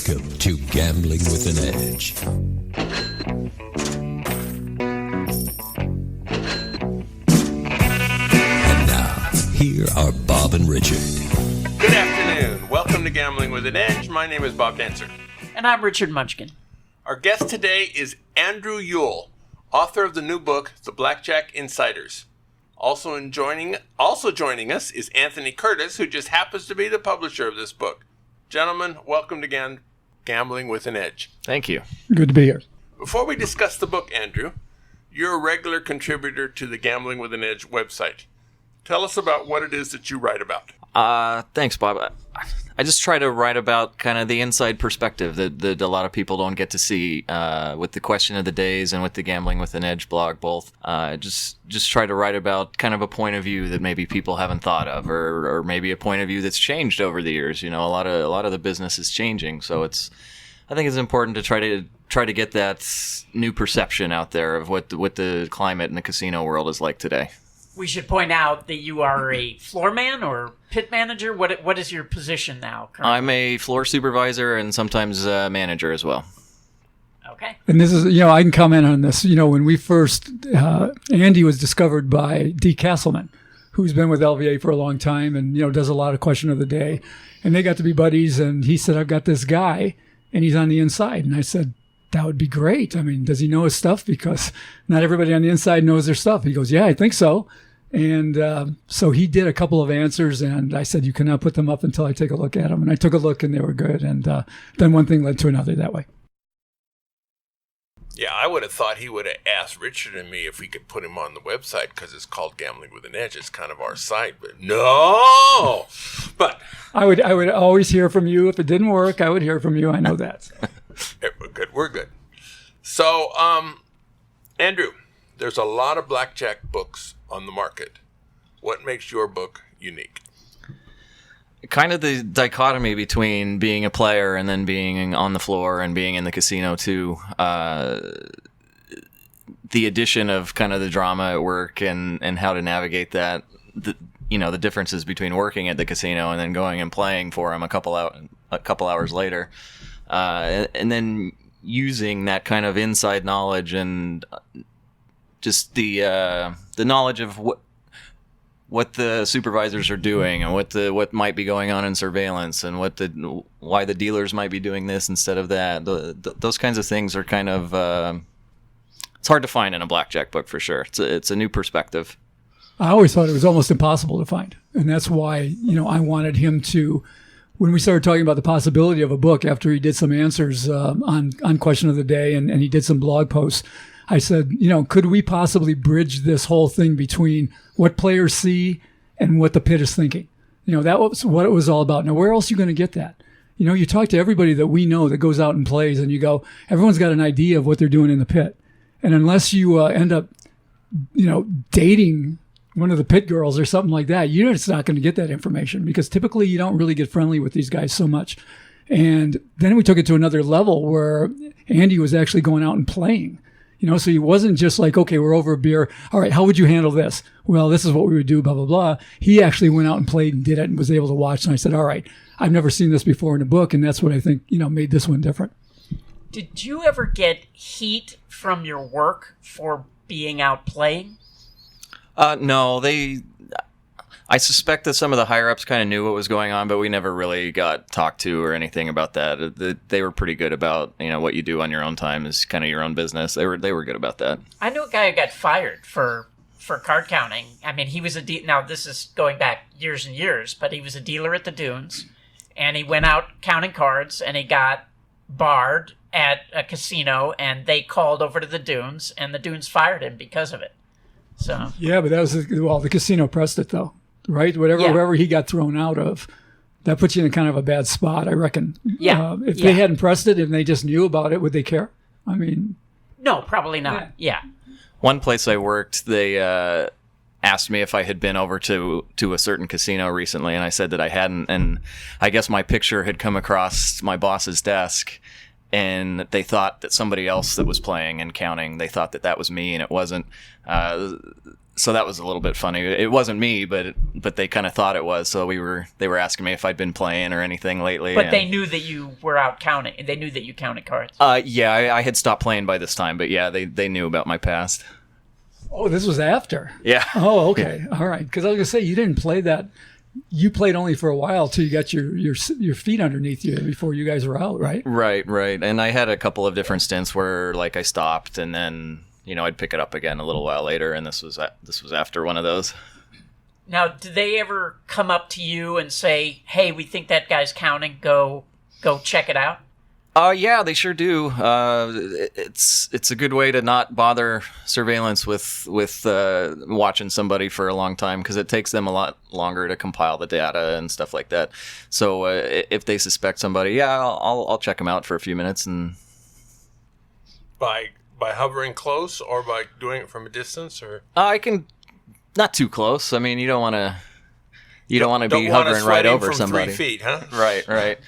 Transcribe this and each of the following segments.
Welcome to Gambling with an Edge. And now, here are Bob and Richard. Good afternoon. Welcome to Gambling with an Edge. My name is Bob Dancer. And I'm Richard Munchkin. Our guest today is Andrew Uyal, author of the new book, The Blackjack Insiders. Also joining us is Anthony Curtis, who just happens to be the publisher of this book. Gentlemen, welcome to Gambling with an Edge. Thank you. Good to be here. Before we discuss the book, Andrew, you're a regular contributor to the Gambling with an Edge website. Tell us about what it is that you write about. Thanks, Bob. I just try to write about kind of the inside perspective that a lot of people don't get to see with the Question of the Days and with the Gambling with an Edge blog both. Just try to write about kind of a point of view that maybe people haven't thought of, or maybe a point of view that's changed over the years. You know, a lot of the business is changing, so I think it's important to try to get that new perception out there of what the climate in the casino world is like today. We should point out that you are a floor man or pit manager. What is your position now currently? I'm a floor supervisor and sometimes manager as well. Okay. And this is, I can comment on this. When we first, Andy was discovered by Dee Castleman, who's been with LVA for a long time and, does a lot of Question of the Day. And they got to be buddies. And he said, I've got this guy and he's on the inside. And I said, that would be great. I mean, does he know his stuff? Because not everybody on the inside knows their stuff. He goes, yeah, I think so. And so he did a couple of answers, and I said, you cannot put them up until I take a look at them. And I took a look, and they were good. And then one thing led to another that way. Yeah, I would have thought he would have asked Richard and me if we could put him on the website because it's called Gambling with an Edge. It's kind of our site, but no. But I would always hear from you. If it didn't work, I would hear from you. I know that. We're good. So, Andrew, there's a lot of blackjack books on the market. What makes your book unique? Kind of the dichotomy between being a player and then being on the floor and being in the casino too. The addition of kind of the drama at work and how to navigate that. The differences between working at the casino and then going and playing for them a couple hours later, and then using that kind of inside knowledge and just the knowledge of what the supervisors are doing and what might be going on in surveillance and why the dealers might be doing this instead of that. Those kinds of things are kind of it's hard to find in a blackjack book for sure. It's a new perspective. I always thought it was almost impossible to find, and that's why I wanted him to. When we started talking about the possibility of a book after he did some answers on Question of the Day and he did some blog posts, I said, could we possibly bridge this whole thing between what players see and what the pit is thinking? That was what it was all about. Now, where else are you going to get that? You talk to everybody that we know that goes out and plays and you go, everyone's got an idea of what they're doing in the pit. And unless you end up, dating one of the pit girls or something like that, you're just not going to get that information because typically you don't really get friendly with these guys so much. And then we took it to another level where Andy was actually going out and playing. So he wasn't just like, okay, we're over a beer. All right, how would you handle this? Well, this is what we would do, blah, blah, blah. He actually went out and played and did it and was able to watch. And I said, all right, I've never seen this before in a book. And that's what I think, made this one different. Did you ever get heat from your work for being out playing? No, I suspect that some of the higher-ups kind of knew what was going on, but we never really got talked to or anything about that. They were pretty good about, what you do on your own time is kind of your own business. They were good about that. I knew a guy who got fired for card counting. I mean, he was now this is going back years and years, but he was a dealer at the Dunes, and he went out counting cards, and he got barred at a casino, and they called over to the Dunes, and the Dunes fired him because of it. So yeah, but that was the casino pressed it though. Right? Wherever he got thrown out of, that puts you in kind of a bad spot, I reckon. Yeah. If they hadn't pressed it and they just knew about it, would they care? I mean... No, probably not. Yeah. One place I worked, they asked me if I had been over to a certain casino recently, and I said that I hadn't, and I guess my picture had come across my boss's desk, and they thought that somebody else that was playing and counting, they thought that was me, and it wasn't. So that was a little bit funny. It wasn't me, but they kind of thought it was. So they were asking me if I'd been playing or anything lately. But they knew that you were out counting. They knew that you counted cards. Yeah, I had stopped playing by this time, but yeah, they knew about my past. Oh, this was after. Yeah. Oh, okay. All right. Because I was gonna say you didn't play that. You played only for a while till you got your feet underneath you before you guys were out, right? Right. And I had a couple of different stints where like I stopped and then I'd pick it up again a little while later, and this was after one of those. Now, did they ever come up to you and say, "Hey, we think that guy's counting. Go check it out"? Yeah, they sure do. It's a good way to not bother surveillance with watching somebody for a long time, because it takes them a lot longer to compile the data and stuff like that. So if they suspect somebody, yeah, I'll check them out for a few minutes. And by hovering close, or by doing it from a distance, or I can not too close. I mean, you don't want to be hovering right over from somebody. 3 feet, huh? Right.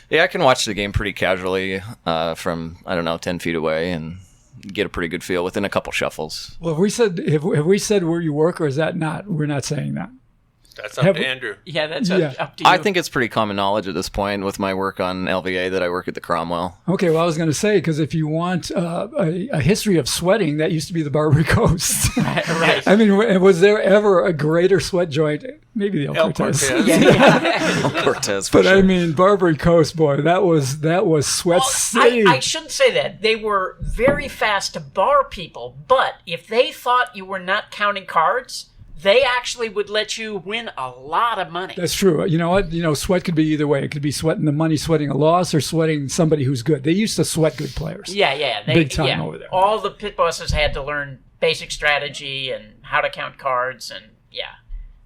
Yeah, I can watch the game pretty casually from, 10 feet away and get a pretty good feel within a couple shuffles. Well, have we said where you work, or is that not? We're not saying that. That's up to Andrew. Yeah, that's up to you. I think it's pretty common knowledge at this point with my work on LVA that I work at the Cromwell. Okay, well, I was going to say, because if you want a history of sweating, that used to be the Barbary Coast. Right. I mean, was there ever a greater sweat joint? Maybe the El Cortez. El Cortez, for But sure. I mean, Barbary Coast, boy, that was Sweat City. I shouldn't say that. They were very fast to bar people, but if they thought you were not counting cards, they actually would let you win a lot of money. That's true. You know what? Sweat could be either way. It could be sweating the money, sweating a loss, or sweating somebody who's good. They used to sweat good players. Yeah. Big time over there. All the pit bosses had to learn basic strategy and how to count cards, and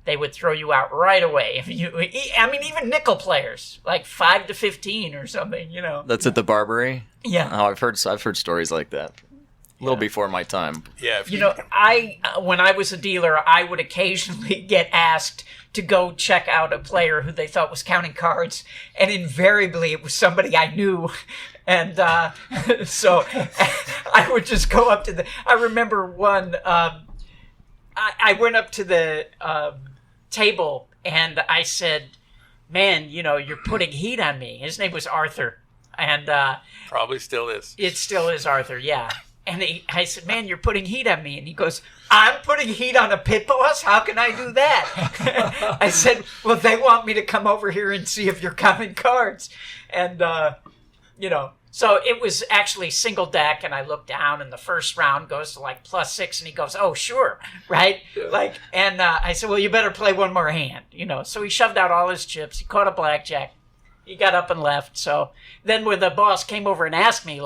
they would throw you out right away. Even nickel players, like 5 to 15 or something. That's at the Barbary? Yeah. Oh, I've heard stories like that. A little before my time. Yeah. When I was a dealer, I would occasionally get asked to go check out a player who they thought was counting cards, and invariably it was somebody I knew. And so I would just go up to I remember one, I went up to the table and I said, "Man, you're putting heat on me." His name was Arthur. And probably still is. It still is Arthur, yeah. And I said, "Man, you're putting heat on me." And he goes, "I'm putting heat on a pit boss? How can I do that?" I said, "Well, they want me to come over here and see if you're counting cards." And, so it was actually single deck, and I looked down, and the first round goes to like +6, and he goes, "Oh, sure," right? Yeah. I said, "Well, you better play one more hand," So he shoved out all his chips. He caught a blackjack. He got up and left. So then when the boss came over and asked me,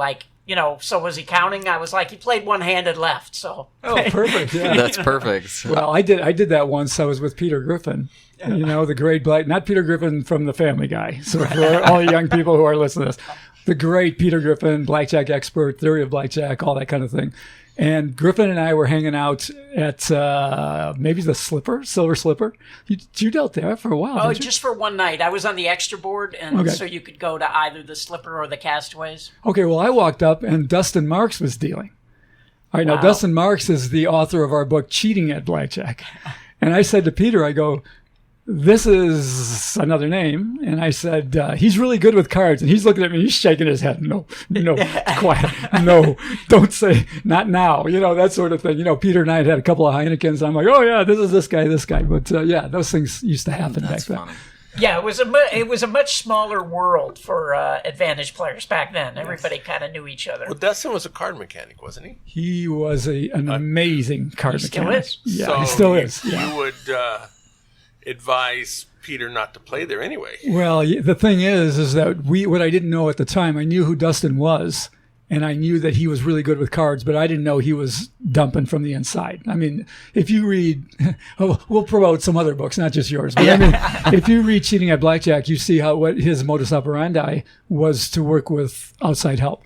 so was he counting? I was like, he played one hand and left. So perfect. Yeah, that's perfect. Well, I did that once. I was with Peter Griffin. The great not Peter Griffin from The Family Guy. So for all the young people who are listening to this, the great Peter Griffin, blackjack expert, theory of blackjack, all that kind of thing. And Griffin and I were hanging out at maybe the Silver Slipper. You dealt there for a while. Oh, just for one night. I was on the extra board, and so you could go to either the Slipper or the Castaways. Okay, well, I walked up, and Dustin Marks was dealing. All right, Now Dustin Marks is the author of our book, Cheating at Blackjack. And I said to Peter, I go, "This is another name." And I said, "He's really good with cards." And he's looking at me, he's shaking his head. No, quiet. No, don't say, not now. That sort of thing. Peter and I had a couple of Heinekens. I'm like, "Oh, yeah, this is this guy. But those things used to happen back then. Funny. Yeah, it was a much smaller world for advantage players back then. Everybody kind of knew each other. Well, Dustin was a card mechanic, wasn't he? He was an amazing card mechanic. Still is. Yeah, so he still is. Yeah. You would advise Peter not to play there anyway. Well, the thing is that what I didn't know at the time, I knew who Dustin was, and I knew that he was really good with cards, but I didn't know he was dumping from the inside. I mean, if you read, we'll promote some other books, not just yours, but I mean, if you read Cheating at Blackjack, you see what his modus operandi was to work with outside help.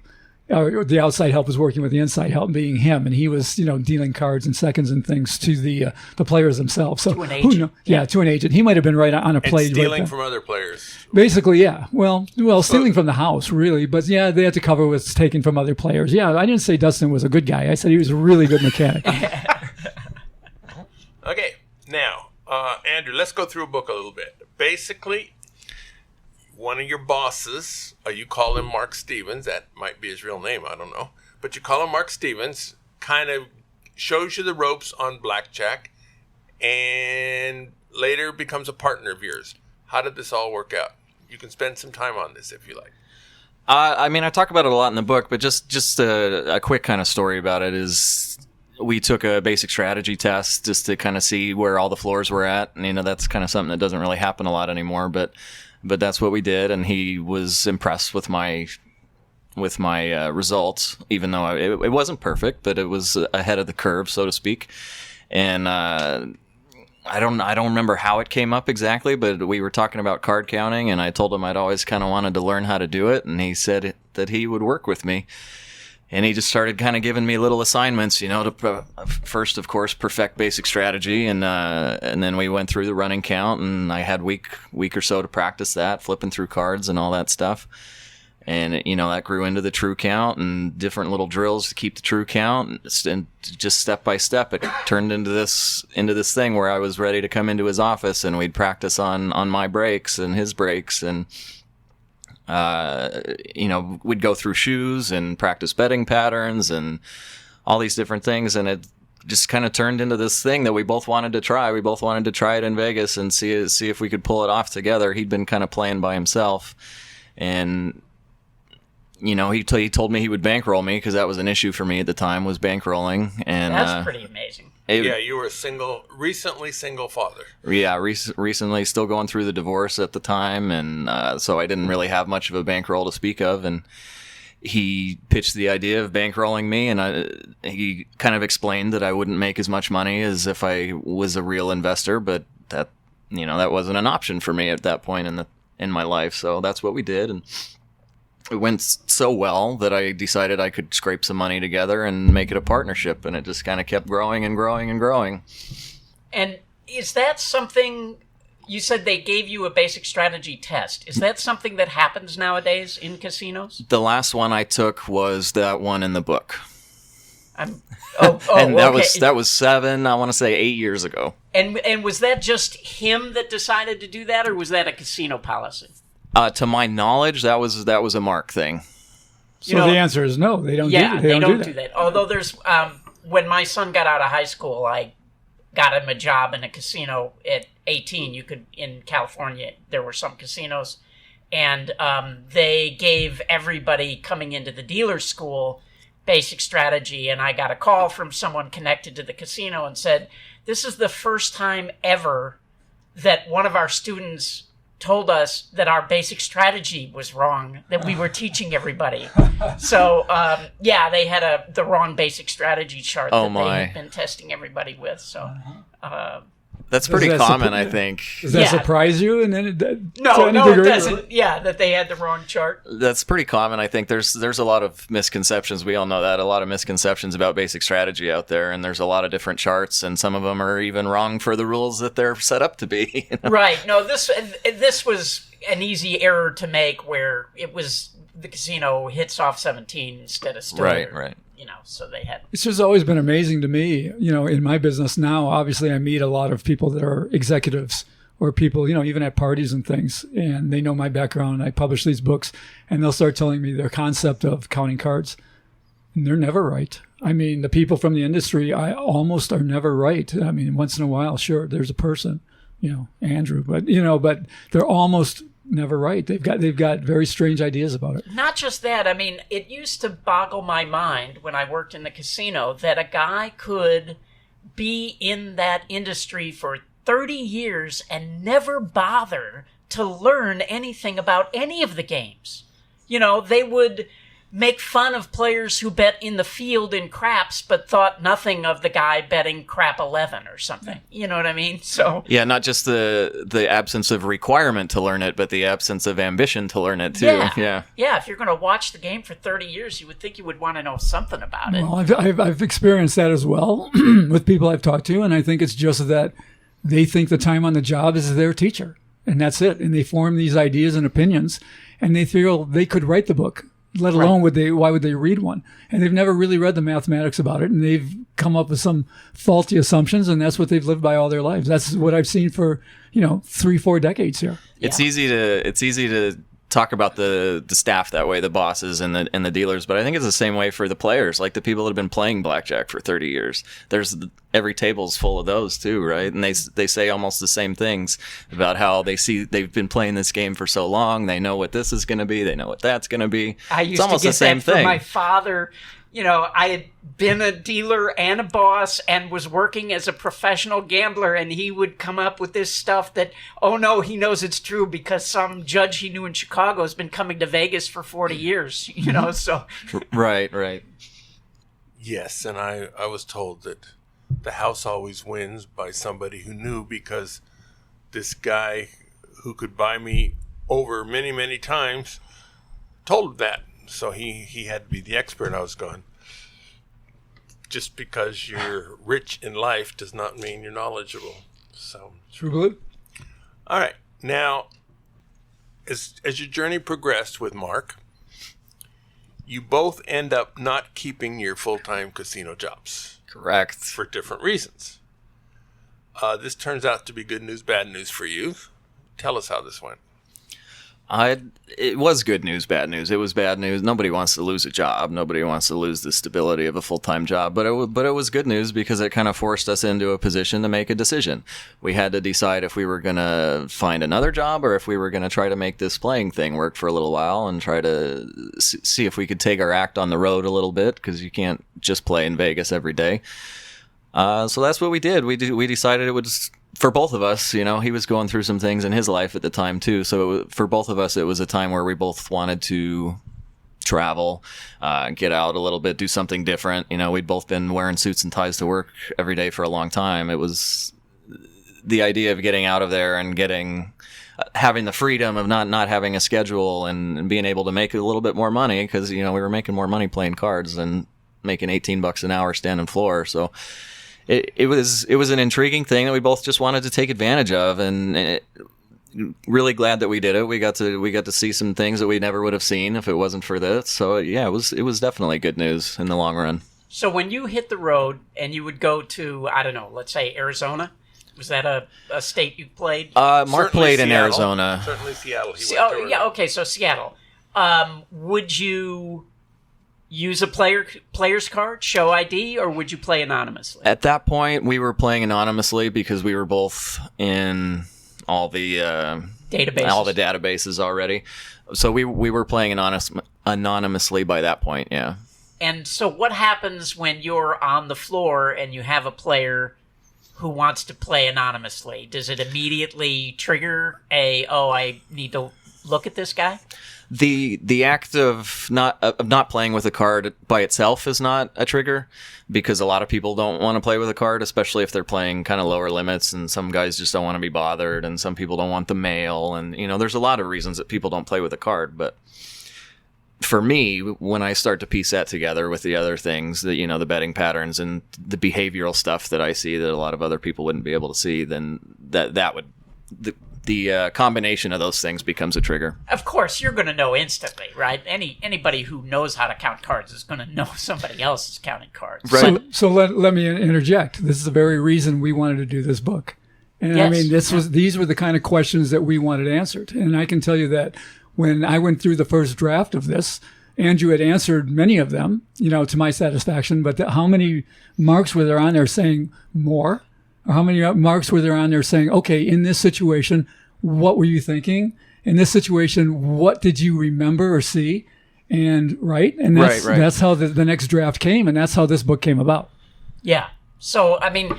The outside help was working with the inside help, being him, and he was, dealing cards and seconds and things to the players themselves. So to an agent. To an agent. He might have been right on a play. And stealing from other players. Basically, yeah. Well, stealing from the house, really. But yeah, they had to cover with taking from other players. Yeah, I didn't say Dustin was a good guy. I said he was a really good mechanic. Okay, now, Andrew, let's go through a book a little bit. Basically, one of your bosses, you call him Mark Stevens, that might be his real name, I don't know, but you call him Mark Stevens, kind of shows you the ropes on blackjack, and later becomes a partner of yours. How did this all work out? You can spend some time on this if you like. I mean, I talk about it a lot in the book, but just a quick kind of story about it is we took a basic strategy test just to kind of see where all the floors were at. And, that's kind of something that doesn't really happen a lot anymore, but that's what we did. And he was impressed with my results, even though it wasn't perfect, but it was ahead of the curve, so to speak. And, I don't remember how it came up exactly, but we were talking about card counting, and I told him I'd always kind of wanted to learn how to do it, and he said that he would work with me. And he just started kind of giving me little assignments, to first, of course, perfect basic strategy, and then we went through the running count, and I had week or so to practice that, flipping through cards and all that stuff. And, that grew into the true count and different little drills to keep the true count. And just step by step, it turned into this thing where I was ready to come into his office and we'd practice on my breaks and his breaks. And, we'd go through shoes and practice betting patterns and all these different things. And it just kind of turned into this thing that we both wanted to try. We both wanted to try it in Vegas and see if we could pull it off together. He'd been kind of playing by himself. And he told me he would bankroll me because that was an issue for me at the time, was bankrolling. And that's pretty amazing. You were recently single father. Yeah, recently still going through the divorce at the time. And so I didn't really have much of a bankroll to speak of. And he pitched the idea of bankrolling me, and he kind of explained that I wouldn't make as much money as if I was a real investor, but that wasn't an option for me at that point in my life. So that's what we did. And it went so well that I decided I could scrape some money together and make it a partnership, and it just kind of kept growing and growing and growing. And is that something, you said they gave you a basic strategy test. Is that something that happens nowadays in casinos? The last one I took was that one in the book. And that was 8 years ago. And was that just him that decided to do that, or was that a casino policy? To my knowledge, that was a Mark thing. So the answer is no. They don't. They don't do that. Although there's, when my son got out of high school, I got him a job in a casino at 18. In California, there were some casinos, and they gave everybody coming into the dealer school basic strategy. And I got a call from someone connected to the casino and said, "This is the first time ever that one of our students told us that our basic strategy was wrong, that we were teaching everybody." So, they had the wrong basic strategy chart that they had been testing everybody with. So, that's pretty common, I think. Does that surprise you? And then no, it doesn't. Yeah, that they had the wrong chart. That's pretty common. I think there's a lot of misconceptions. We all know that, a lot of misconceptions about basic strategy out there, and there's a lot of different charts, and some of them are even wrong for the rules that they're set up to be. Right. No, this was an easy error to make, where it was the casino hits off 17 instead of still. Right. So they had. It's just always been amazing to me, in my business now. Obviously, I meet a lot of people that are executives or people, even at parties and things, and they know my background. I publish these books, and they'll start telling me their concept of counting cards, and they're never right. I mean, the people from the industry, I almost are never right. I mean, once in a while, sure, there's a person, Andrew, but they're almost never right. They've got very strange ideas about it. Not just that. I mean, it used to boggle my mind when I worked in the casino that a guy could be in that industry for 30 years and never bother to learn anything about any of the games. They would make fun of players who bet in the field in craps but thought nothing of the guy betting crap 11 or something. You know what I mean? So not just the absence of requirement to learn it, but the absence of ambition to learn it too. Yeah. If you're going to watch the game for 30 years, you would think you would want to know something about it. Well, I've experienced that as well with people I've talked to, and I think it's just that they think the time on the job is their teacher, and that's it. And they form these ideas and opinions, and they feel they could write the book. let alone why would they read one? And they've never really read the mathematics about it, and they've come up with some faulty assumptions, and that's what they've lived by all their lives. That's what I've seen for 3-4 decades here. It's easy to talk about the staff that way, the bosses and the dealers, but I think it's the same way for the players, like the people that have been playing blackjack for 30 years. Every table's full of those too, right? And they say almost the same things about how they've been playing this game for so long. They know what this is going to be. They know what that's going to be. I used to get that from my father. I had been a dealer and a boss and was working as a professional gambler, and he would come up with this stuff that, oh no, he knows it's true because some judge he knew in Chicago has been coming to Vegas for 40 years, so. Right. Yes, and I was told that the house always wins by somebody who knew, because this guy who could buy me over many, many times told that. So he had to be the expert. I was going, just because you're rich in life does not mean you're knowledgeable. So True blue. All right. Now, as your journey progressed with Mark, you both end up not keeping your full-time casino jobs. Correct. For different reasons. This turns out to be good news, bad news for you. Tell us how this went. It was good news, bad news. It was bad news. Nobody wants to lose a job. Nobody wants to lose the stability of a full-time job. But it was good news because it kind of forced us into a position to make a decision. We had to decide if we were going to find another job or if we were going to try to make this playing thing work for a little while and try to see if we could take our act on the road a little bit, because you can't just play in Vegas every day. So that's what we did. We decided it was, for both of us, he was going through some things in his life at the time too. So for both of us, it was a time where we both wanted to travel, get out a little bit, do something different. We'd both been wearing suits and ties to work every day for a long time. It was the idea of getting out of there and having the freedom of not having a schedule and being able to make a little bit more money, because, we were making more money playing cards than making $18 an hour standing floor. So it was an intriguing thing that we both just wanted to take advantage of, and really glad that we did it. We got to see some things that we never would have seen if it wasn't for this. So yeah, it was definitely good news in the long run. So when you hit the road and you would go to, I don't know, let's say Arizona, was that a state you played? Mark Certainly played in Seattle. Arizona. Certainly Seattle. Yeah, okay, so Seattle. Would you use a player's card, show ID, or would you play anonymously? At that point, we were playing anonymously because we were both in all the databases already. So we were playing anonymously by that point, yeah. And so what happens when you're on the floor and you have a player who wants to play anonymously? Does it immediately trigger I need to look at this guy? The act of not playing with a card by itself is not a trigger, because a lot of people don't want to play with a card, especially if they're playing kind of lower limits, and some guys just don't want to be bothered, and some people don't want the mail, and there's a lot of reasons that people don't play with a card. But for me, when I start to piece that together with the other things, that the betting patterns and the behavioral stuff that I see that a lot of other people wouldn't be able to see, then that would the combination of those things becomes a trigger. Of course, you're going to know instantly, right? Anybody who knows how to count cards is going to know somebody else is counting cards. Right. So let me interject. This is the very reason we wanted to do this book. And yes. I mean, these were the kind of questions that we wanted answered. And I can tell you that when I went through the first draft of this, Andrew had answered many of them, to my satisfaction. But how many marks were there on there saying more? Or how many marks were there on there saying, okay, in this situation, what were you thinking? In this situation, what did you remember or see? And that's how the next draft came, and that's how this book came about. Yeah. So, I mean,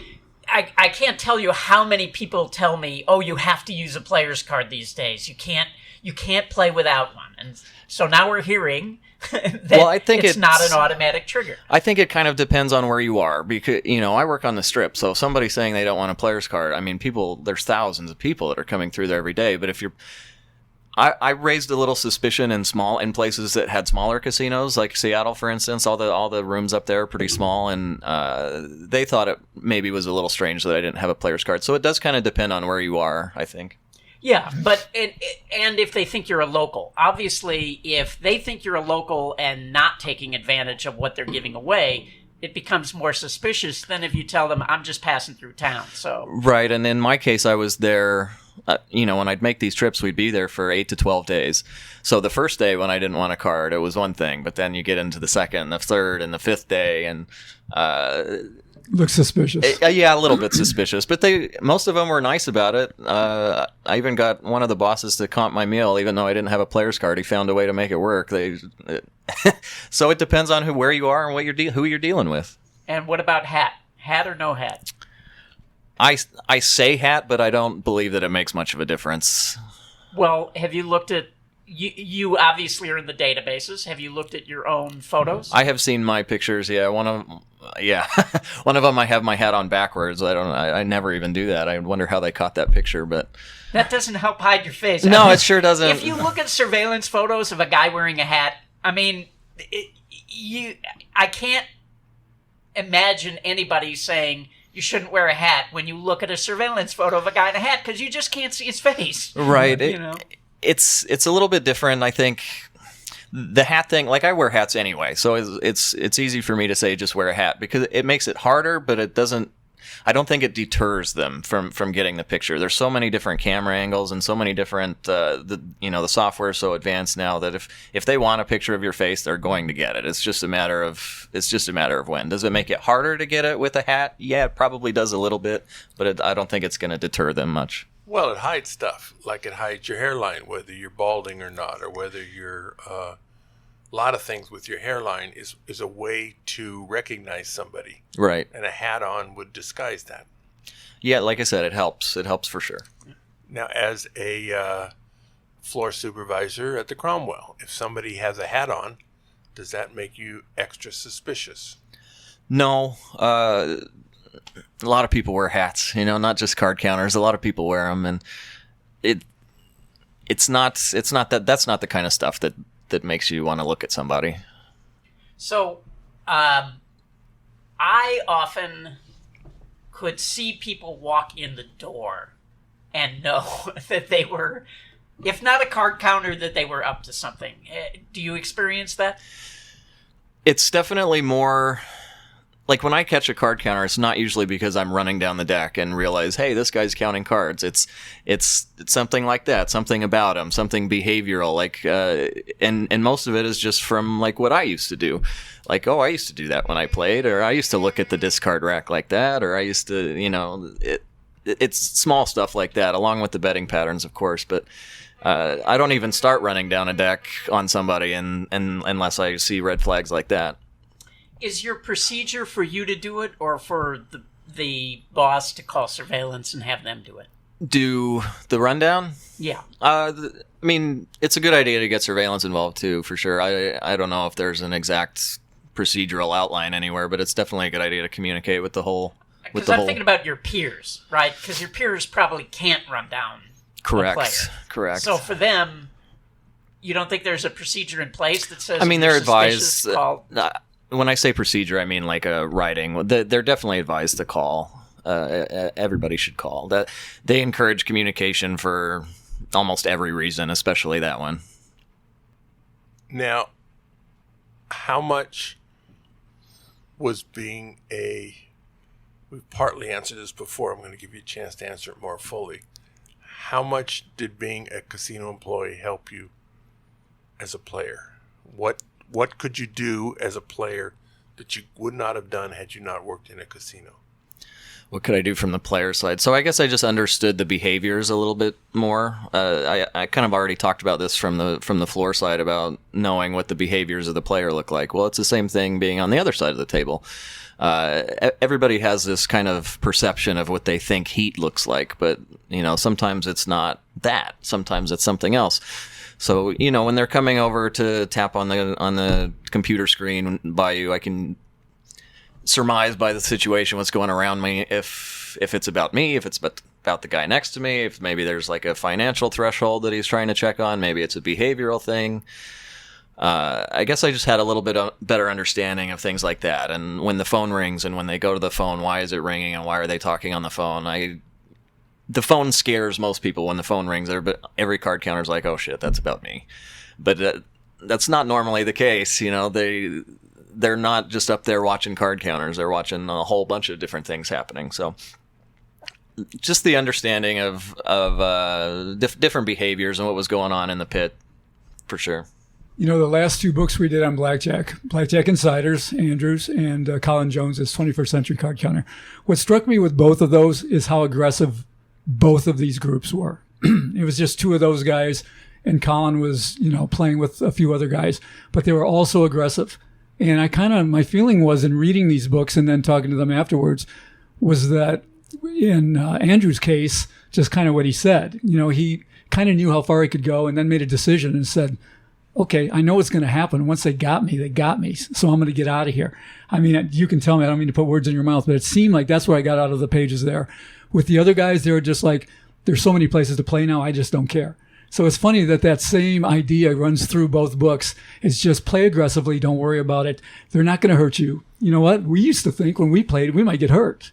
I can't tell you how many people tell me, oh, you have to use a player's card these days. You can't play without one. And so now we're hearing that I think it's not an automatic trigger. I think it kind of depends on where you are, because I work on the Strip, so if somebody's saying they don't want a player's card, I mean, there's thousands of people that are coming through there every day. But if I raised a little suspicion in places that had smaller casinos, like Seattle, for instance. All the rooms up there are pretty small, and they thought it maybe was a little strange that I didn't have a player's card. So it does kind of depend on where you are, I think. Yeah, but and if they think you're a local, obviously, if they think you're a local and not taking advantage of what they're giving away, it becomes more suspicious than if you tell them, I'm just passing through town. So Right, and in my case, I was there, when I'd make these trips, we'd be there for 8 to 12 days. So the first day when I didn't want a card, it was one thing, but then you get into the second, the third, and the fifth day, and... Looks suspicious. Yeah, a little bit suspicious, but most of them were nice about it. I even got one of the bosses to comp my meal, even though I didn't have a player's card. He found a way to make it work. So it depends on where you are and who you're dealing with. And what about hat? Hat or no hat? I say hat, but I don't believe that it makes much of a difference. Well, have you looked at... You obviously are in the databases. Have you looked at your own photos? I have seen my pictures. Yeah, one of them I have my hat on backwards. I never even do that. I wonder how they caught that picture, but that doesn't help hide your face. No, it sure doesn't. If you look at surveillance photos of a guy wearing a hat, I mean, I can't imagine anybody saying you shouldn't wear a hat when you look at a surveillance photo of a guy in a hat because you just can't see his face. Right. It's a little bit different, I think. The hat thing, like I wear hats anyway, so it's easy for me to say just wear a hat because it makes it harder, but it doesn't. I don't think it deters them from getting the picture. There's so many different camera angles and so many different the software is so advanced now that if they want a picture of your face, they're going to get it. It's just a matter of when. Does it make it harder to get it with a hat? Yeah, it probably does a little bit, but I don't think it's going to deter them much. Well, it hides stuff, like it hides your hairline, whether you're balding or not, or whether you're a lot of things with your hairline is a way to recognize somebody. Right. And a hat on would disguise that. Yeah, like I said, it helps. It helps for sure. Now, as a floor supervisor at the Cromwell, if somebody has a hat on, does that make you extra suspicious? No. A lot of people wear hats, not just card counters. A lot of people wear them, and it's not that's not the kind of stuff that makes you want to look at somebody. So, I often could see people walk in the door and know that they were, if not a card counter, that they were up to something. Do you experience that? It's definitely more... Like when I catch a card counter, it's not usually because I'm running down the deck and realize, hey, this guy's counting cards. It's something like that, something about him, something behavioral. Like, and most of it is just from like what I used to do. Like, oh, I used to do that when I played, or I used to look at the discard rack like that, or I used to, it's small stuff like that, along with the betting patterns, of course. But I don't even start running down a deck on somebody, and unless I see red flags like that. Is your procedure for you to do it or for the boss to call surveillance and have them do it? Do the rundown? Yeah. I mean, it's a good idea to get surveillance involved too, for sure. I don't know if there's an exact procedural outline anywhere, but it's definitely a good idea to communicate with the whole... Because I'm thinking about your peers, right? Because your peers probably can't run down a player. Correct. So for them, you don't think there's a procedure in place that says... I mean, they're advised... When I say procedure, I mean like a writing. They're definitely advised to call. Everybody should call. That they encourage communication for almost every reason, especially that one. Now, how much was being a... We've partly answered this before. I'm going to give you a chance to answer it more fully. How much did being a casino employee help you as a player? What could you do as a player that you would not have done had you not worked in a casino? What could I do from the player side? So I guess I just understood the behaviors a little bit more. I kind of already talked about this from the floor side about knowing what the behaviors of the player look like. Well, it's the same thing being on the other side of the table. Everybody has this kind of perception of what they think heat looks like, but sometimes it's not that. Sometimes it's something else. So, when they're coming over to tap on the computer screen by you, I can surmise by the situation what's going around me, if it's about me, if it's about the guy next to me, if maybe there's like a financial threshold that he's trying to check on, maybe it's a behavioral thing. I guess I just had a little bit of better understanding of things like that. And when the phone rings and when they go to the phone, why is it ringing and why are they talking on the phone? the phone scares most people when the phone rings. Every card counter's like, oh shit, that's about me. But that's not normally the case. They're not just up there watching card counters. They're watching a whole bunch of different things happening. So just the understanding of different behaviors and what was going on in the pit, for sure. The last 2 books we did on Blackjack Insiders, Andrews, and Colin Jones's 21st Century Card Counter. What struck me with both of those is how aggressive both of these groups were. It was just 2 of those guys, and Colin was, playing with a few other guys, but they were also aggressive. And my feeling was in reading these books and then talking to them afterwards was that in Andrew's case, just kind of what he said, he kind of knew how far he could go and then made a decision and said, okay, I know what's going to happen. Once they got me. So I'm going to get out of here. I mean, you can tell me, I don't mean to put words in your mouth, but it seemed like that's what I got out of the pages there. With the other guys, they were just like, there's so many places to play now, I just don't care. So it's funny that same idea runs through both books. It's just play aggressively, don't worry about it. They're not going to hurt you. You know what? We used to think when we played, we might get hurt.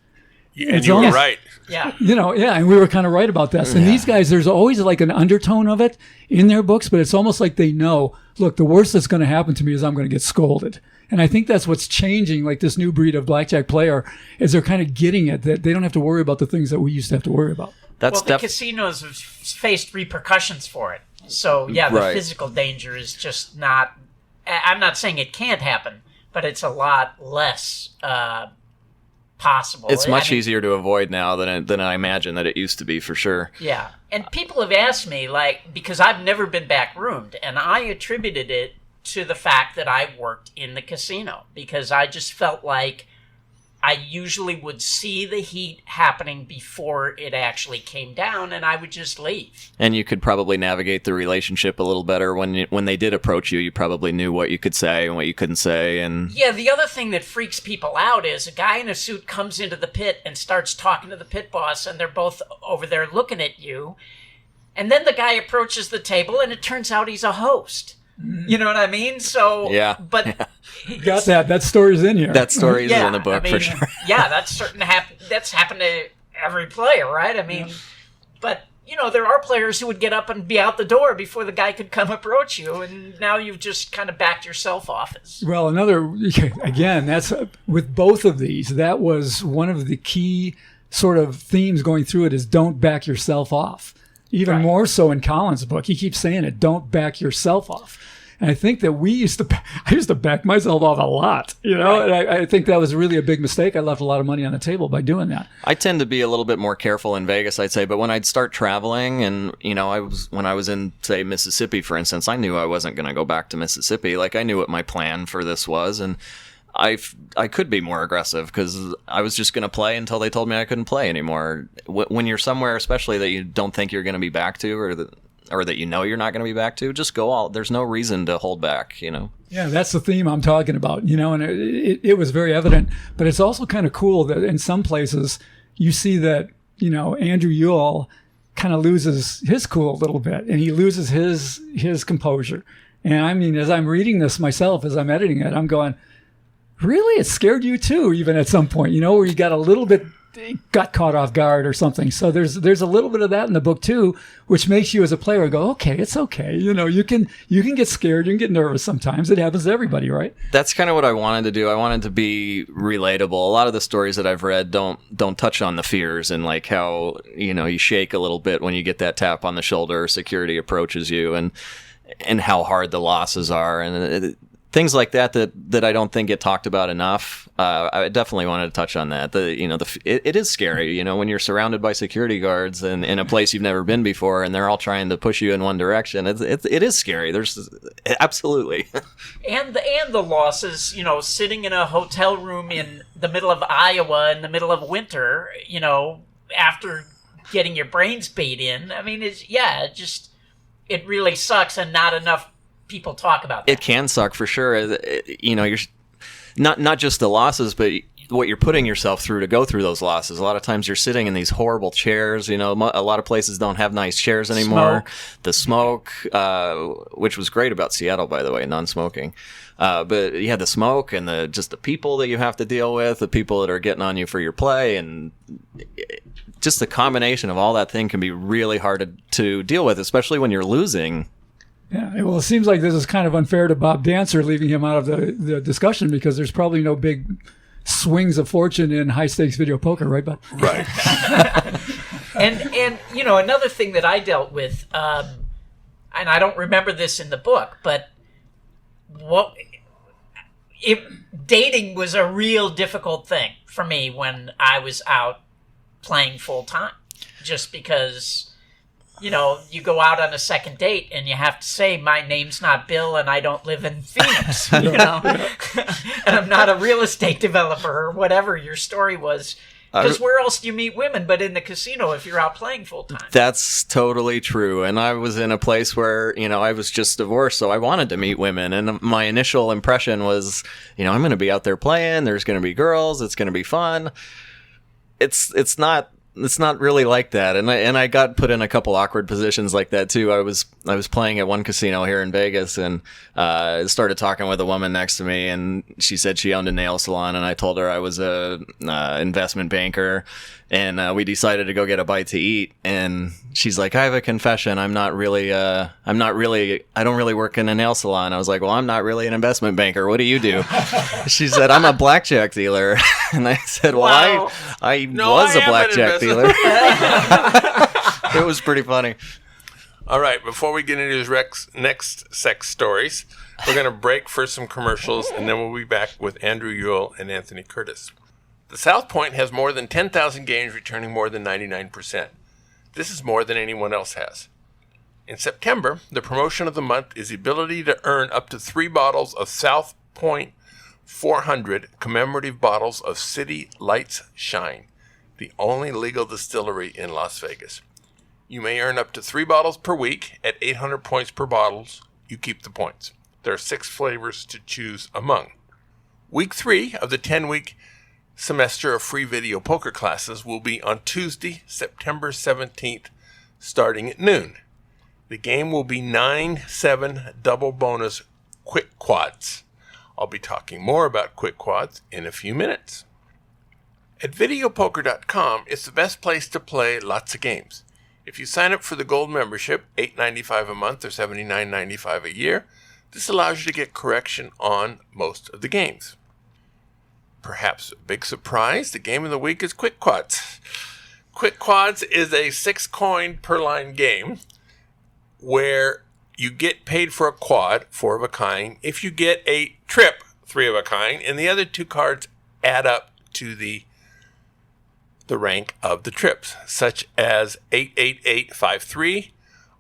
And you were right. Yeah. And we were kind of right about this. And these guys, there's always like an undertone of it in their books, but it's almost like they know, look, the worst that's going to happen to me is I'm going to get scolded. And I think that's what's changing, like this new breed of blackjack player, is they're kind of getting it, that they don't have to worry about the things that we used to have to worry about. The casinos have faced repercussions for it. So, the physical danger is just not... I'm not saying it can't happen, but it's a lot less possible. It's much easier to avoid now than I imagine that it used to be, for sure. Yeah. And people have asked me, because I've never been backroomed, and I attributed it to the fact that I worked in the casino, because I just felt like I usually would see the heat happening before it actually came down, and I would just leave. And you could probably navigate the relationship a little better when they did approach you. You probably knew what you could say and what you couldn't say. And the other thing that freaks people out is a guy in a suit comes into the pit and starts talking to the pit boss, and they're both over there looking at you. And then the guy approaches the table, and it turns out he's a host. You know what I mean? So, but got that. That story's in here. That story is in the book, for sure. That's happened to every player, right? I mean, but there are players who would get up and be out the door before the guy could come approach you, and now you've just kind of backed yourself off. Well, again, that's with both of these. That was one of the key sort of themes going through it, is don't back yourself off. Even more so in Colin's book. He keeps saying it, don't back yourself off. And I think that I used to back myself off a lot, And I think that was really a big mistake. I left a lot of money on the table by doing that. I tend to be a little bit more careful in Vegas, I'd say. But when I'd start traveling and, when I was in, say, Mississippi, for instance, I knew I wasn't going to go back to Mississippi. Like, I knew what my plan for this was. And I could be more aggressive because I was just going to play until they told me I couldn't play anymore. When you're somewhere, especially that you don't think you're going to be back to, or that you're not going to be back to, just go all. There's no reason to hold back, Yeah, that's the theme I'm talking about, and it was very evident. But it's also kind of cool that in some places you see that, Andrew Uyal kind of loses his cool a little bit, and he loses his composure. And I mean, as I'm reading this myself, as I'm editing it, I'm going, really? It scared you too, even at some point, where you got a little bit, got caught off guard or something. So there's a little bit of that in the book too, which makes you as a player go, okay, it's okay. You can get scared, you can get nervous sometimes. It happens to everybody, right? That's kind of what I wanted to do. I wanted to be relatable. A lot of the stories that I've read don't touch on the fears and like how, you shake a little bit when you get that tap on the shoulder, security approaches you, and how hard the losses are. And things like that I don't think get talked about enough. I definitely wanted to touch on that. It is scary, when you're surrounded by security guards and in a place you've never been before, and they're all trying to push you in one direction. It is scary. There's absolutely. And the losses, sitting in a hotel room in the middle of Iowa in the middle of winter, after getting your brains beat in. I mean, it really sucks, and not enough people talk about that. It can suck for sure. You're not just the losses, but what you're putting yourself through to go through those losses. A lot of times you're sitting in these horrible chairs. A lot of places don't have nice chairs anymore. The smoke, which was great about Seattle, by the way, non-smoking. But you had the smoke and the people that you have to deal with, the people that are getting on you for your play, and just the combination of all that thing can be really hard to deal with, especially when you're losing. Yeah, well, it seems like this is kind of unfair to Bob Dancer, leaving him out of the discussion, because there's probably no big swings of fortune in high-stakes video poker, right, Bob? Right. And another thing that I dealt with, and I don't remember this in the book, but dating was a real difficult thing for me when I was out playing full-time, just because... you go out on a second date and you have to say, my name's not Bill and I don't live in Phoenix, and I'm not a real estate developer or whatever your story was. Because where else do you meet women but in the casino if you're out playing full time? That's totally true. And I was in a place where, I was just divorced, so I wanted to meet women. And my initial impression was, I'm going to be out there playing. There's going to be girls. It's going to be fun. It's not really like that, and I got put in a couple awkward positions like that too. I was playing at one casino here in Vegas, and started talking with a woman next to me, and she said she owned a nail salon, and I told her I was a investment banker, and we decided to go get a bite to eat. And she's like, I have a confession. I don't really work in a nail salon. I was like, well, I'm not really an investment banker. What do you do? She said, I'm a blackjack dealer. And I said, well, wow. I was a blackjack dealer. It was pretty funny. All right, before we get into his next sex stories, we're going to break for some commercials, and then we'll be back with Andrew Uyal and Anthony Curtis. The South Point has more than 10,000 games, returning more than 99%. This is more than anyone else has. In September, the promotion of the month is the ability to earn up to 3 bottles of South Point 400 commemorative bottles of City Lights Shine, the only legal distillery in Las Vegas. You may earn up to 3 bottles per week at 800 points per bottle. You keep the points. There are 6 flavors to choose among. Week 3 of the 10-week semester of free video poker classes will be on Tuesday, September 17th, starting at noon. The game will be 9-7 double bonus quick quads. I'll be talking more about quick quads in a few minutes. At videopoker.com, it's the best place to play lots of games. If you sign up for the gold membership, $8.95 a month or $79.95 a year, this allows you to get correction on most of the games. Perhaps a big surprise, the game of the week is Quick Quads. Quick Quads is a 6-coin per line game where you get paid for a quad, 4 of a kind, if you get a trip, 3 of a kind, and the other 2 cards add up to the rank of the trips, such as 8-8-8-5-3,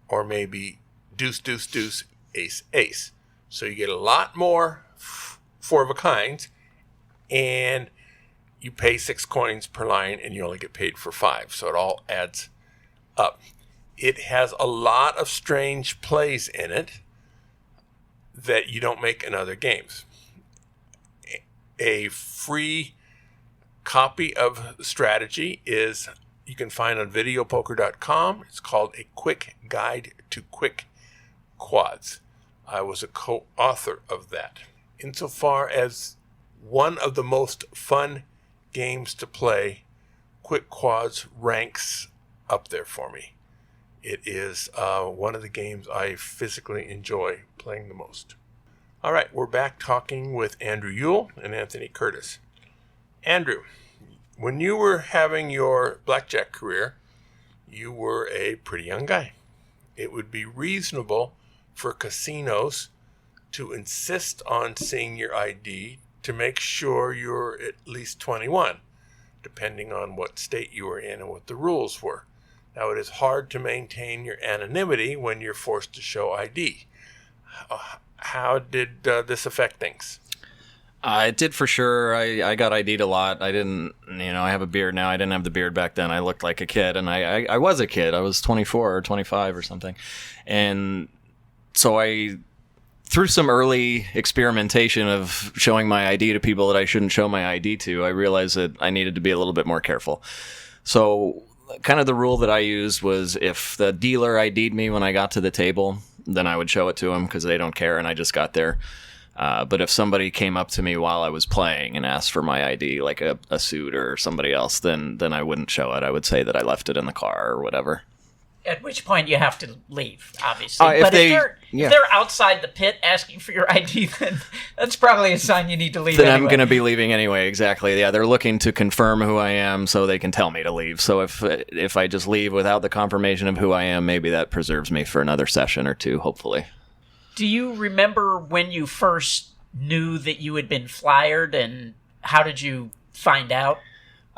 or maybe deuce, deuce, deuce, ace, ace. So you get a lot more 4 of a kinds, and you pay 6 coins per line, and you only get paid for 5. So it all adds up. It has a lot of strange plays in it that you don't make in other games. A free copy of the strategy you can find on videopoker.com. It's called A Quick Guide to Quick Quads. I was a co-author of that. Insofar as one of the most fun games to play, Quick Quads ranks up there for me. It is one of the games I physically enjoy playing the most. All right, we're back talking with Andrew Uyal and Anthony Curtis. Andrew, when you were having your blackjack career, you were a pretty young guy. It would be reasonable for casinos to insist on seeing your ID to make sure you're at least 21, depending on what state you were in and what the rules were. Now, it is hard to maintain your anonymity when you're forced to show ID. How did this affect things? It did for sure. I got ID'd a lot. I didn't, I have a beard now. I didn't have the beard back then. I looked like a kid, and I was a kid. I was 24 or 25 or something. And so I through some early experimentation of showing my ID to people that I shouldn't show my ID to, I realized that I needed to be a little bit more careful. So kind of the rule that I used was if the dealer ID'd me when I got to the table, then I would show it to them because they don't care and I just got there. But if somebody came up to me while I was playing and asked for my ID, like a suit or somebody else, then I wouldn't show it. I would say that I left it in the car or whatever. At which point you have to leave, obviously. If but they- if they're outside the pit asking for your ID, then that's probably a sign you need to leave Then anyway. I'm going to be leaving anyway, exactly. Yeah, they're looking to confirm who I am so they can tell me to leave. So if I just leave without the confirmation of who I am, maybe that preserves me for another session or two, hopefully. Do you remember when you first knew that you had been flyered, and how did you find out?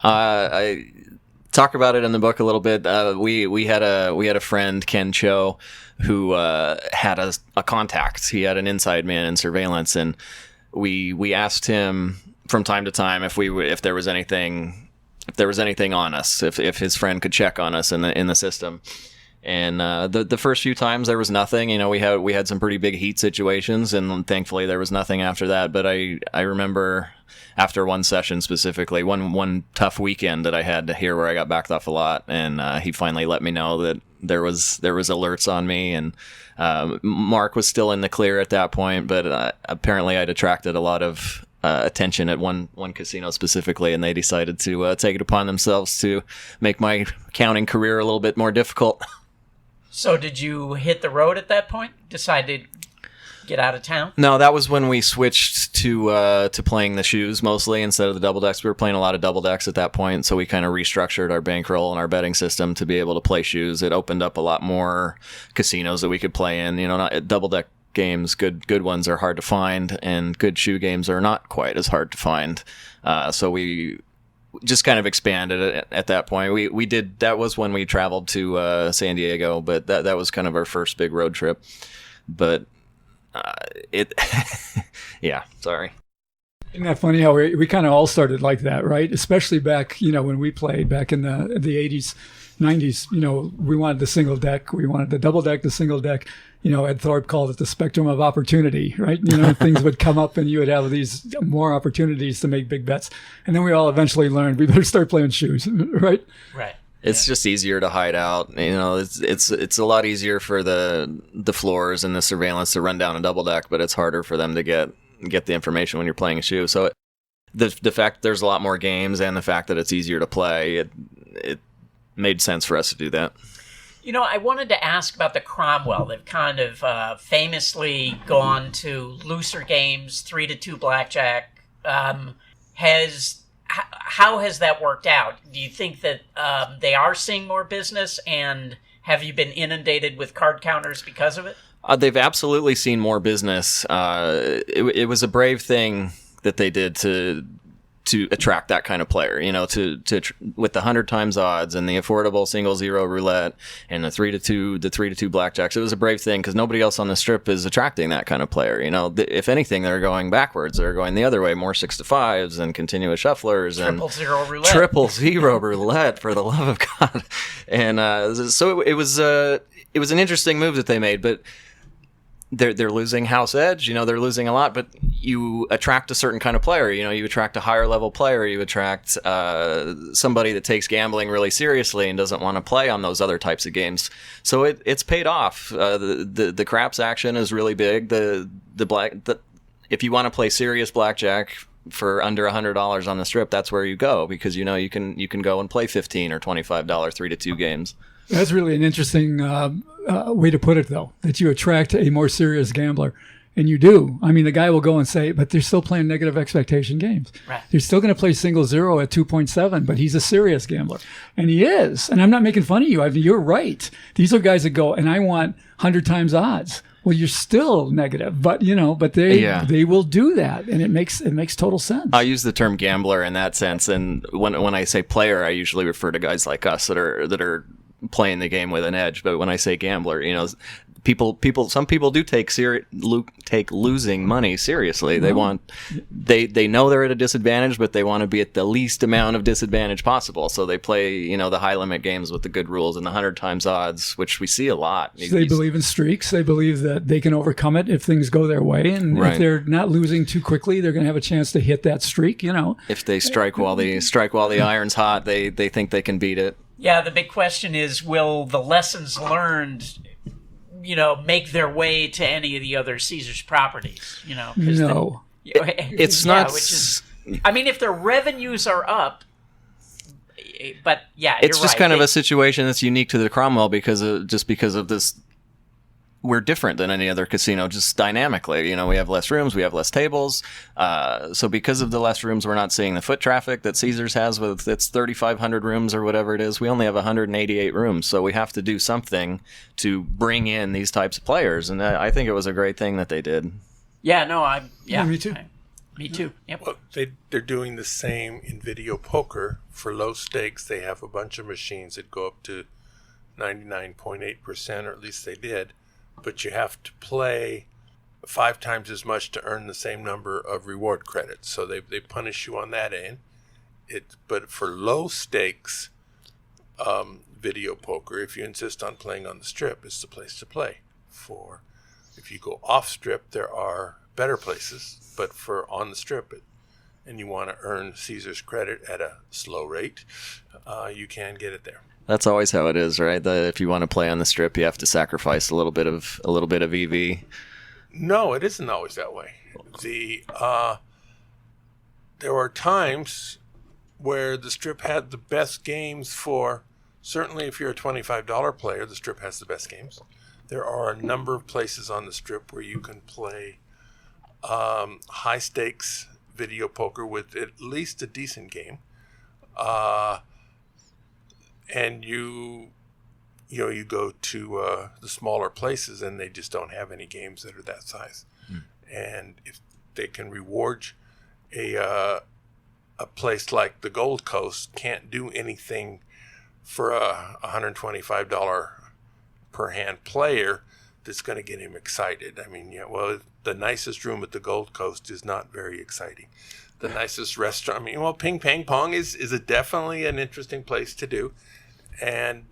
I talk about it in the book a little bit. We had a friend, Ken Cho, who had a contact. He had an inside man in surveillance, and we asked him from time to time if there was anything on us, if his friend could check on us in the system. And the first few times there was nothing. You know, we had some pretty big heat situations, and thankfully there was nothing after that. But I remember after one session specifically, one tough weekend that I had here where I got backed off a lot, and he finally let me know that there was alerts on me, and Mark was still in the clear at that point, but apparently I'd attracted a lot of attention at one casino specifically, and they decided to take it upon themselves to make my counting career a little bit more difficult. So did you hit the road at that point? Decide to get out of town? No, that was when we switched to playing the shoes mostly instead of the double decks. We were playing a lot of double decks at that point, so we kind of restructured our bankroll and our betting system to be able to play shoes. It opened up a lot more casinos that we could play in. You know, not double deck games, good ones are hard to find, and good shoe games are not quite as hard to find. So we just kind of expanded it at that point. We did, that was when we traveled to San Diego, but that was kind of our first big road trip. But yeah, sorry. Isn't that funny how we kind of all started like that, right? Especially back, you know, when we played back in the 80s, 90s, you know, we wanted the single deck, we wanted the double deck, the single deck. You know, Ed Thorpe called it the spectrum of opportunity, right? You know, things would come up and you would have these more opportunities to make big bets. And then we all eventually learned we better start playing shoes, right? Right. It's just easier to hide out. You know, it's a lot easier for the floors and the surveillance to run down a double deck, but it's harder for them to get the information when you're playing a shoe. So the fact there's a lot more games and the fact that it's easier to play, it made sense for us to do that. You know, I wanted to ask about the Cromwell. They've kind of famously gone to looser games, 3-2 blackjack. How has that worked out? Do you think that they are seeing more business, and have you been inundated with card counters because of it? They've absolutely seen more business. It was a brave thing that they did to attract that kind of player, you know, with the 100 times odds and the affordable single zero roulette and the 3-2 blackjacks. It was a brave thing because nobody else on the strip is attracting that kind of player. You know, if anything, they're going backwards. They're going the other way, more 6-5s and continuous shufflers and triple zero roulette, for the love of God. And so it was an interesting move that they made, but they're losing house edge. You know, they're losing a lot, but you attract a certain kind of player. You know, you attract a higher level player. You attract somebody that takes gambling really seriously and doesn't want to play on those other types of games. So it's paid off. The craps action is really big. If you want to play serious blackjack for under $100 on the strip, that's where you go, because you know you can go and play $15 or $25 3-2 games. That's really an interesting way to put it, though, that you attract a more serious gambler. And you do. I mean, the guy will go and say, but they're still playing negative expectation games. Right. They're still going to play single zero at 2.7, but he's a serious gambler. And he is. And I'm not making fun of you. I mean, you're right. These are guys that go, and I want 100 times odds. Well, you're still negative, but they will do that, and it makes total sense. I use the term gambler in that sense, and when I say player, I usually refer to guys like us that are playing the game with an edge. But when I say gambler, you know, some people do take losing money seriously. They know they're at a disadvantage, but they want to be at the least amount of disadvantage possible. So they play, the high limit games with the good rules and the 100 times odds, which we see a lot. So they believe in streaks. They believe that they can overcome it if things go their way, and if they're not losing too quickly, they're going to have a chance to hit that streak. If they strike while the iron's hot, they think they can beat it. Yeah, the big question is, will the lessons learned, make their way to any of the other Caesars properties? No. It's not. If their revenues are up, but yeah, it's just kind of a situation that's unique to the Cromwell because of this. We're different than any other casino, just dynamically. We have less rooms, we have less tables. So because of the less rooms, we're not seeing the foot traffic that Caesars has with its 3,500 rooms or whatever it is. We only have 188 rooms, so we have to do something to bring in these types of players. And I think it was a great thing that they did. Yeah, no, me too. Me too. Yep. Well, they're doing the same in video poker. For low stakes, they have a bunch of machines that go up to 99.8%, or at least they did. But you have to play 5 times as much to earn the same number of reward credits. So they punish you on that end. But for low stakes video poker, if you insist on playing on the strip, it's the place to play. If you go off strip, there are better places. But for on the strip, and you want to earn Caesar's credit at a slow rate, you can get it there. That's always how it is, right? If you want to play on the strip, you have to sacrifice a little bit of EV. No, it isn't always that way. There are times where the strip had the best games for. Certainly, if you're a $25 player, the strip has the best games. There are a number of places on the strip where you can play high stakes video poker with at least a decent game. And you go to the smaller places and they just don't have any games that are that size. And if they can reward a place like the Gold Coast can't do anything for a $125 per hand player that's going to get him excited. The nicest room at the Gold Coast is not very exciting. The nicest restaurant, Ping Pang Pong is definitely an interesting place to do.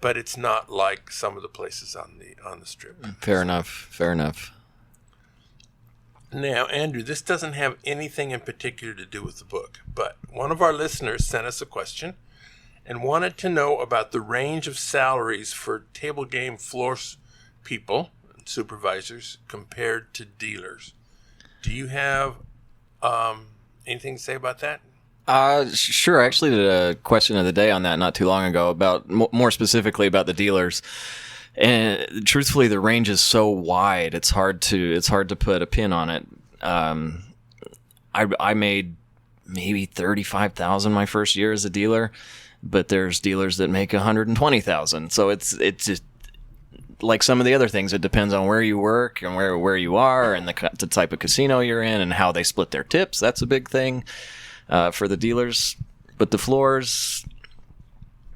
But it's not like some of the places on the strip. Fair enough. Now, Andrew, this doesn't have anything in particular to do with the book, but one of our listeners sent us a question and wanted to know about the range of salaries for table game floor people and supervisors compared to dealers. Do you have anything to say about that? Sure. I actually did a question of the day on that not too long ago about more specifically about the dealers. And truthfully, the range is so wide; it's hard to put a pin on it. I made maybe $35,000 my first year as a dealer, but there's dealers that make $120,000. So it's just like some of the other things. It depends on where you work and where you are and the type of casino you're in and how they split their tips. That's a big thing. For the dealers, but the floors,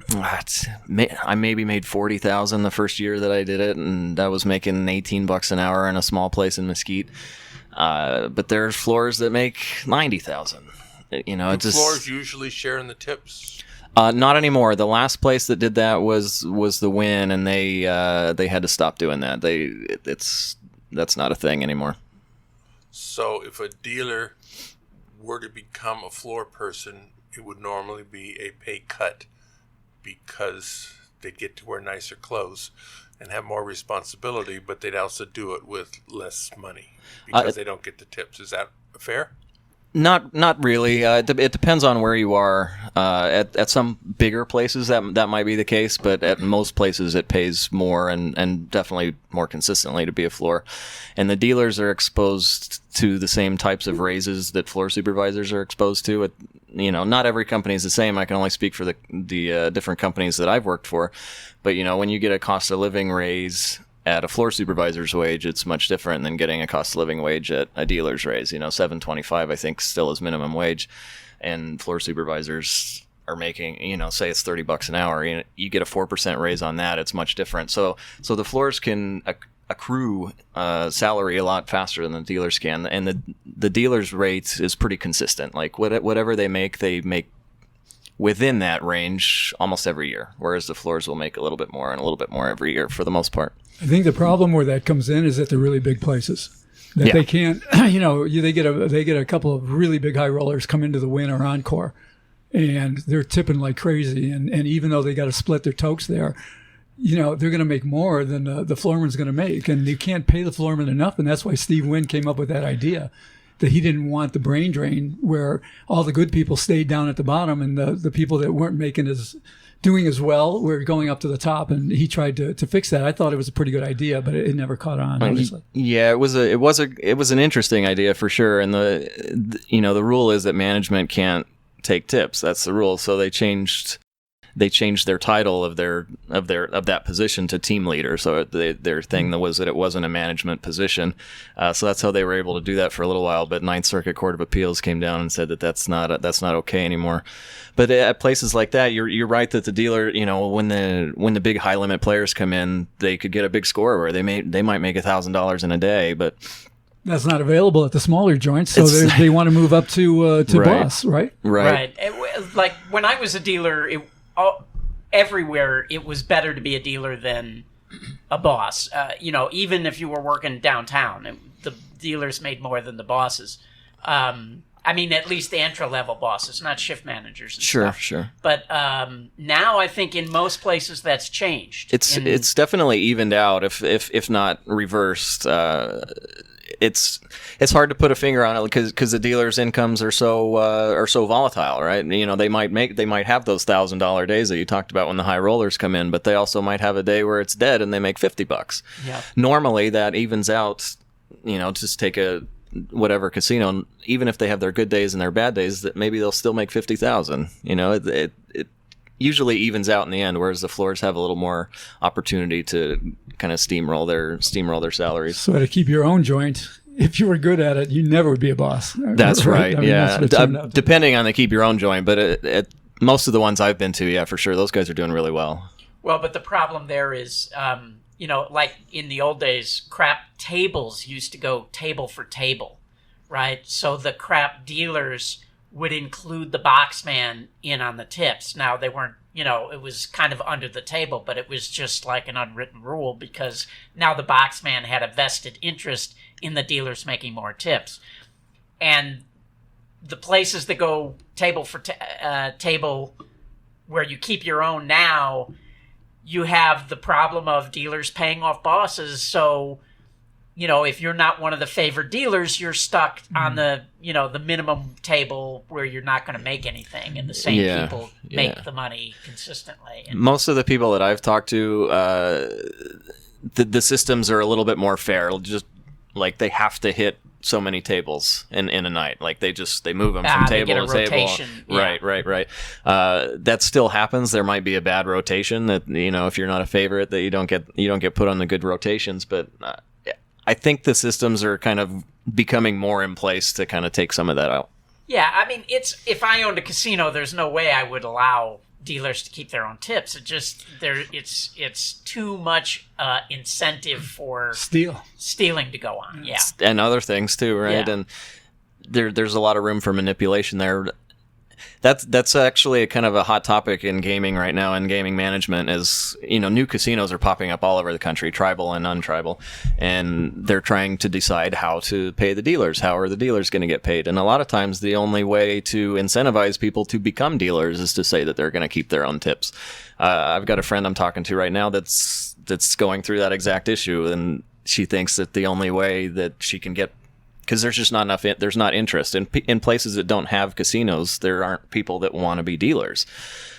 I maybe made $40,000 the first year that I did it, and I was making $18 an hour in a small place in Mesquite. But there's floors that make $90,000. Floors usually share in the tips. Not anymore. The last place that did that was the Wynn, and they had to stop doing that. That's not a thing anymore. So if a dealer were to become a floor person, it would normally be a pay cut because they'd get to wear nicer clothes and have more responsibility, but they'd also do it with less money because they don't get the tips. Is that fair? Not really. It depends on where you are. At some bigger places, that might be the case, but at most places, it pays more and definitely more consistently to be a floor. And the dealers are exposed to the same types of raises that floor supervisors are exposed to. Not every company is the same. I can only speak for the different companies that I've worked for. But when you get a cost of living raise at a floor supervisor's wage, it's much different than getting a cost of living wage at a dealer's raise. $7.25 I think still is minimum wage, and floor supervisors are making, say it's $30 an hour. You get a 4% raise on that. It's much different. So the floors can accrue salary a lot faster than the dealers can, and the dealers' rate is pretty consistent. Like whatever they make within that range almost every year, whereas the floors will make a little bit more and a little bit more every year for the most part. I think the problem where that comes in is at the really big places. That they can't, they get a couple of really big high rollers come into the Win or Encore, and they're tipping like crazy. And even though they got to split their tokes there, they're going to make more than the floorman's going to make. And you can't pay the floorman enough. And that's why Steve Wynn came up with that idea that he didn't want the brain drain where all the good people stayed down at the bottom and the people that weren't doing as well were going up to the top, and he tried to fix that. I thought it was a pretty good idea, but it never caught on. Obviously, it was an interesting idea for sure. And the rule is that management can't take tips. That's the rule. So they changed their title of that position to team leader. So their thing was that it wasn't a management position. So that's how they were able to do that for a little while. But Ninth Circuit Court of Appeals came down and said that that's not okay anymore. But at places like that, you're right that the dealer, when the big high limit players come in, they could get a big score where they might make $1,000 in a day, but that's not available at the smaller joints. So they want to move up to boss, right? Right. Like when I was a dealer, everywhere it was better to be a dealer than a boss. Even if you were working downtown, the dealers made more than the bosses. At least the entry-level bosses, not shift managers and stuff. Sure. But now I think in most places that's changed. It's definitely evened out, if not reversed. It's hard to put a finger on it because the dealers' incomes are so volatile, right? They might have those $1,000 days that you talked about when the high rollers come in, but they also might have a day where it's dead and they make $50. Yeah. Normally that evens out. Just take whatever casino, even if they have their good days and their bad days, that maybe they'll still make 50,000. It usually evens out in the end, whereas the floors have a little more opportunity to kind of steamroll their salaries. So to keep your own joint, if you were good at it, you never would be a boss. That's right. Depending on the keep your own joint, but at most of the ones I've been to, yeah, for sure, those guys are doing really well. Well, but the problem there is, like in the old days, crap tables used to go table for table, right? So the crap dealers would include the boxman in on the tips. Now they weren't, it was kind of under the table, but it was just like an unwritten rule because now the boxman had a vested interest in the dealers making more tips. And the places that go table for table where you keep your own now, you have the problem of dealers paying off bosses. So, if you're not one of the favored dealers, you're stuck on the minimum table where you're not going to make anything, and the same people make the money consistently. And most of the people that I've talked to, the systems are a little bit more fair. Just like they have to hit so many tables in a night. Like they move them from table to table. Yeah. Right. That still happens. There might be a bad rotation that, if you're not a favorite, that you don't get put on the good rotations. But I think the systems are kind of becoming more in place to kind of take some of that out. Yeah. If I owned a casino, there's no way I would allow dealers to keep their own tips. It's too much incentive for stealing to go on. Yeah, and other things too, right? Yeah. And there's a lot of room for manipulation there. That's actually a kind of a hot topic in gaming right now, and gaming management is, new casinos are popping up all over the country, tribal and untribal, and they're trying to decide how to pay the dealers. How are the dealers going to get paid? And a lot of times the only way to incentivize people to become dealers is to say that they're going to keep their own tips. I've got a friend I'm talking to right now that's going through that exact issue, and she thinks that the only way that she can get, because there's just not enough. There's not interest in places that don't have casinos. There aren't people that want to be dealers,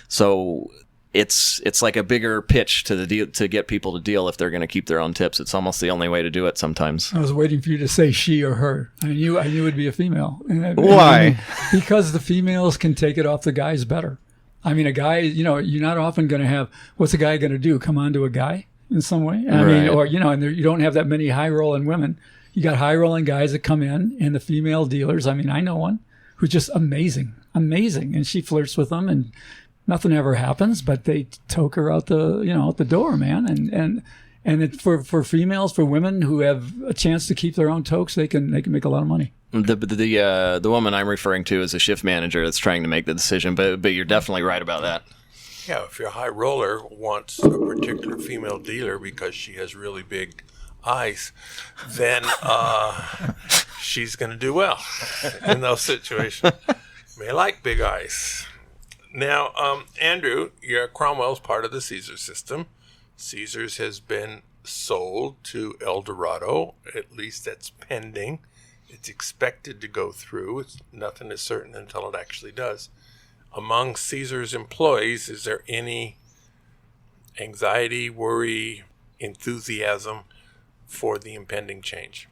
so it's like a bigger pitch to get people to deal if they're going to keep their own tips. It's almost the only way to do it sometimes. I was waiting for you to say she or her. I knew it would be a female. Why? Because the females can take it off the guys better. A guy, you're not often going to have. What's a guy going to do? Come on to a guy in some way? And you don't have that many high rolling women. You got high rolling guys that come in, and the female dealers. I know one who's just amazing, and she flirts with them, and nothing ever happens. But they toke her out the door, man, And for females, for women who have a chance to keep their own tokes, they can make a lot of money. The woman I'm referring to is a shift manager that's trying to make the decision, but you're definitely right about that. Yeah, if your high roller wants a particular female dealer because she has really big eyes, then she's going to do well in those situations. May like big eyes. Now, Andrew, Cromwell's part of the Caesars system. Caesars has been sold to Eldorado. At least that's pending. It's expected to go through. Nothing is certain until it actually does. Among Caesars employees, is there any anxiety, worry, enthusiasm for the impending change?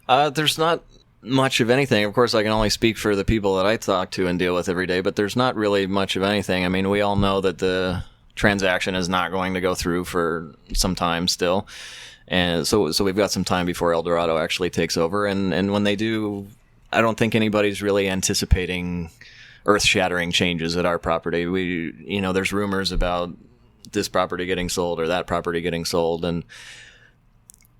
There's not much of anything. Of course, I can only speak for the people that I talk to and deal with every day, but there's not really much of anything. I mean, we all know that the transaction is not going to go through for some time still. And so we've got some time before Eldorado actually takes over. And when they do, I don't think anybody's really anticipating earth-shattering changes at our property. There's rumors about this property getting sold or that property getting sold,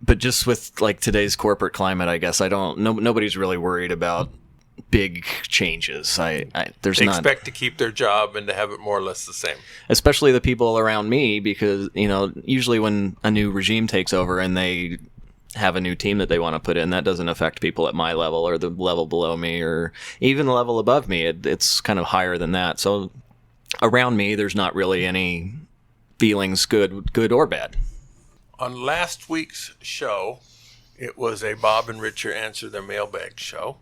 but just with like today's corporate climate, I guess nobody's really worried about big changes. They expect to keep their job and to have it more or less the same. Especially the people around me, because usually when a new regime takes over and they have a new team that they want to put in, that doesn't affect people at my level or the level below me or even the level above me. It's kind of higher than that. So around me, there's not really any feelings, good or bad. On last week's show, it was a Bob and Richard Answer Their Mailbag show.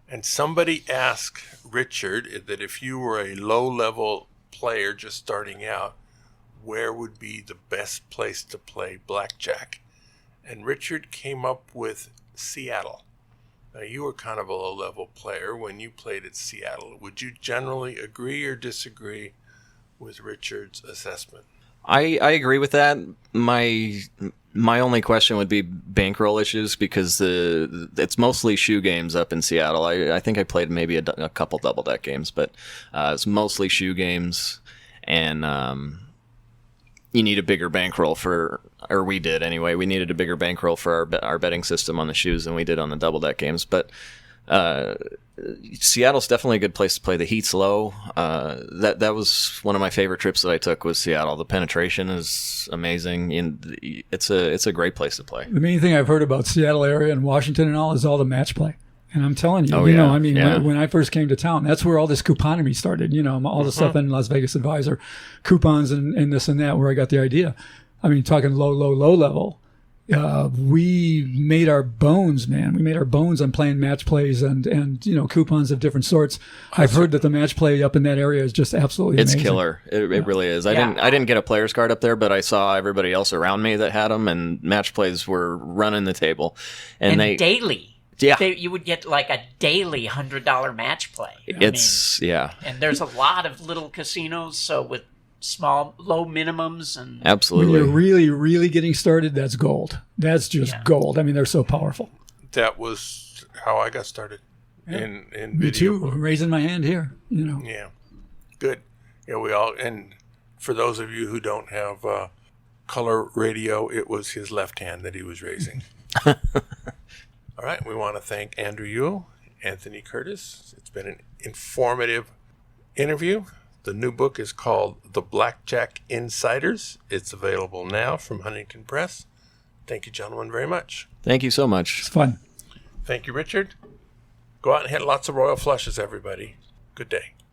And somebody asked Richard that if you were a low-level player just starting out, where would be the best place to play blackjack? And Richard came up with Seattle. Now, you were kind of a low-level player when you played at Seattle. Would you generally agree or disagree with Richard's assessment? I agree with that. My only question would be bankroll issues, because it's mostly shoe games up in Seattle. I think I played maybe a couple double deck games, but it's mostly shoe games, and you need a bigger bankroll or we did anyway. We needed a bigger bankroll for our betting system on the shoes than we did on the double deck games. But Seattle's definitely a good place to play. The heat's low. That was one of my favorite trips that I took was Seattle. The penetration is amazing, and it's a great place to play. The main thing I've heard about Seattle area and Washington and all is all the match play. And I'm telling you, when I first came to town, that's where all this couponomy started. All the stuff in Las Vegas Advisor, coupons and this and that, where I got the idea. I mean, talking low level. We made our bones, man. We made our bones on playing match plays and coupons of different sorts. I've heard that the match play up in that area is just absolutely amazing. It's killer. It really is. I didn't get a player's card up there, but I saw everybody else around me that had them, and match plays were running the table. And they daily. Yeah. You would get like a daily $100 match play. And there's a lot of little casinos, so with low minimums and absolutely. When you're really, really getting started, that's gold. That's just gold. I mean, they're so powerful. That was how I got started in Me video. too. I'm raising my hand here. Yeah, good. Yeah, we all. And for those of you who don't have color radio, it was his left hand that he was raising. All right, we want to thank Andrew Uyal, Anthony Curtis. It's been an informative interview. The new book is called The Blackjack Insiders. It's available now from Huntington Press. Thank you, gentlemen, very much. Thank you so much. It's fun. Thank you, Richard. Go out and hit lots of royal flushes, everybody. Good day.